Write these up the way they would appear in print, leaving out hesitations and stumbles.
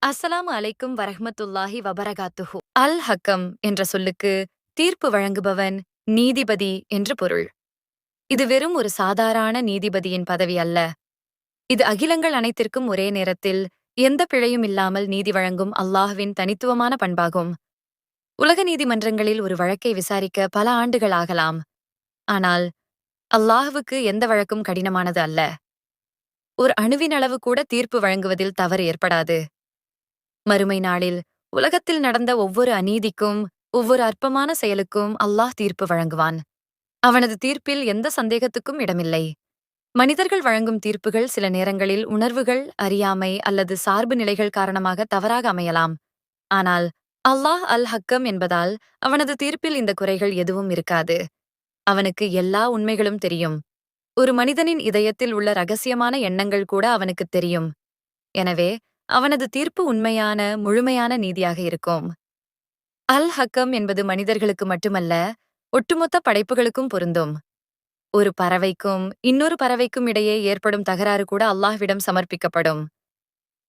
அஸ்ஸலாமு அலைக்கும் வரஹ்மத்துல்லாஹி வபரகாத்துஹு. அல் ஹக்கம் என்ற சொல்லுக்கு தீர்ப்பு வழங்குபவன், நீதிபதி என்று பொருள். இது வெறும் ஒரு சாதாரண நீதிபதியின் பதவி அல்ல. இது அகிலங்கள் அனைத்திற்கும் ஒரே நேரத்தில் எந்த பிழையும் இல்லாமல் நீதி வழங்கும் அல்லாஹ்வின் தனித்துவமான பண்பாகும். உலக நீதிமன்றங்களில் ஒரு வழக்கை விசாரிக்க பல ஆண்டுகள் ஆகலாம். ஆனால் அல்லாஹ்வுக்கு எந்த வழக்கும் கடினமானது அல்ல. ஒரு அணுவின் அளவு கூட தீர்ப்பு வழங்குவதில் தவறு ஏற்படாது. மறுமை நாளில் உலகத்தில் நடந்த ஒவ்வொரு அநீதிக்கும், ஒவ்வொரு அற்பமான செயலுக்கும் அல்லாஹ் தீர்ப்பு வழங்குவான். அவனது தீர்ப்பில் எந்த சந்தேகத்துக்கும் இடமில்லை. மனிதர்கள் வழங்கும் தீர்ப்புகள் சில நேரங்களில் உணர்வுகள், அறியாமை அல்லது சார்பு நிலைகள் காரணமாக தவறாக அமையலாம். ஆனால் அல்லாஹ் அல் ஹக்கம் என்பதால் அவனது தீர்ப்பில் இந்த குறைகள் எதுவும் இருக்காது. அவனுக்கு எல்லா உண்மைகளும் தெரியும். ஒரு மனிதனின் இதயத்தில் உள்ள ரகசியமான எண்ணங்கள் கூட அவனுக்குத் தெரியும். எனவே அவனது தீர்ப்பு உண்மையான, முழுமையான நீதியாக இருக்கும். அல் ஹக்கம் என்பது மனிதர்களுக்கு மட்டுமல்ல, ஒட்டுமொத்த படைப்புகளுக்கும் பொருந்தும். ஒரு பறவைக்கும் இன்னொரு பறவைக்கும் இடையே ஏற்படும் தகராறு கூட அல்லாஹ்விடம் சமர்ப்பிக்கப்படும்.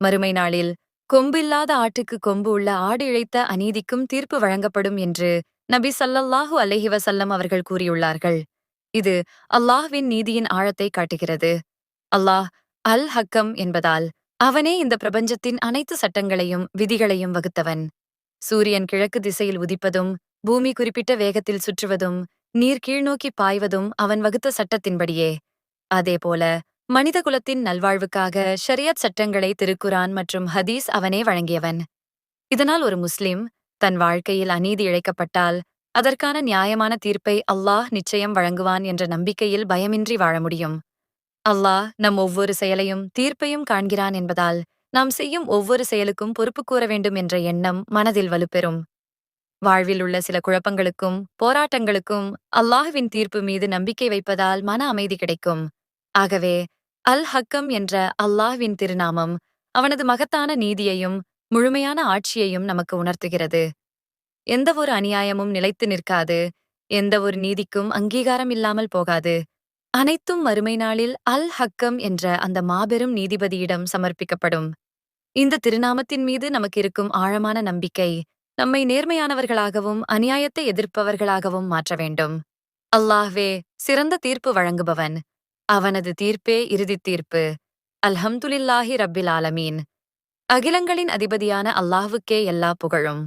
மறுமை நாளில் கொம்பில்லாத ஆட்டுக்கு கொம்பு உள்ள ஆடு இழைத்த அநீதிக்கும் தீர்ப்பு வழங்கப்படும் என்று நபி ஸல்லல்லாஹு அலைஹி வஸல்லம் அவர்கள் கூறியுள்ளார்கள். இது அல்லாஹ்வின் நீதியின் ஆழத்தை காட்டுகிறது. அல்லாஹ் அல் ஹக்கம் என்பதால் அவனே இந்த பிரபஞ்சத்தின் அனைத்து சட்டங்களையும் விதிகளையும் வகுத்தவன். சூரியன் கிழக்கு திசையில் உதிப்பதும், பூமி குறிப்பிட்ட வேகத்தில் சுற்றுவதும், நீர் கீழ்நோக்கி பாய்வதும் அவன் வகுத்த சட்டத்தின்படியே. அதேபோல மனித குலத்தின் நல்வாழ்வுக்காக ஷரியத் சட்டங்களை திருக்குரான் மற்றும் ஹதீஸ் அவனே வழங்கியவன். இதனால் ஒரு முஸ்லிம் தன் வாழ்க்கையில் அநீதி இழைக்கப்பட்டால் அதற்கான நியாயமான தீர்ப்பை அல்லாஹ் நிச்சயம் வழங்குவான் என்ற நம்பிக்கையில் பயமின்றி வாழ முடியும். அல்லாஹ் நம் ஒவ்வொரு செயலையும் தீர்ப்பையும் காண்கிறான் என்பதால் நாம் செய்யும் ஒவ்வொரு செயலுக்கும் பொறுப்பு கூற வேண்டும் என்ற எண்ணம் மனதில் வலுப்பெறும். வாழ்வில் உள்ள சில குழப்பங்களுக்கும் போராட்டங்களுக்கும் அல்லாஹ்வின் தீர்ப்பு மீது நம்பிக்கை வைப்பதால் மன அமைதி கிடைக்கும். ஆகவே அல் ஹக்கம் என்ற அல்லாஹ்வின் திருநாமம் அவனது மகத்தான நீதியையும் முழுமையான ஆட்சியையும் நமக்கு உணர்த்துகிறது. எந்தவொரு அநியாயமும் நிலைத்து நிற்காது. எந்த ஒரு நீதிக்கும் அங்கீகாரம் இல்லாமல் போகாது. அனைத்தும் மறுமை நாளில் அல் ஹக்கம் என்ற அந்த மாபெரும் நீதிபதியிடம் சமர்ப்பிக்கப்படும். இந்த திருநாமத்தின் மீது நமக்கு இருக்கும் ஆழமான நம்பிக்கை நம்மை நேர்மையானவர்களாகவும் அநியாயத்தை எதிர்ப்பவர்களாகவும் மாற்ற வேண்டும். அல்லாஹ்வே சிறந்த தீர்ப்பு வழங்குபவன். அவனது தீர்ப்பே இறுதித் தீர்ப்பு. அல்ஹம்துலில்லாஹி ரப்பில் ஆலமீன். அகிலங்களின் அதிபதியான அல்லாஹ்வுக்கே எல்லா புகழும்.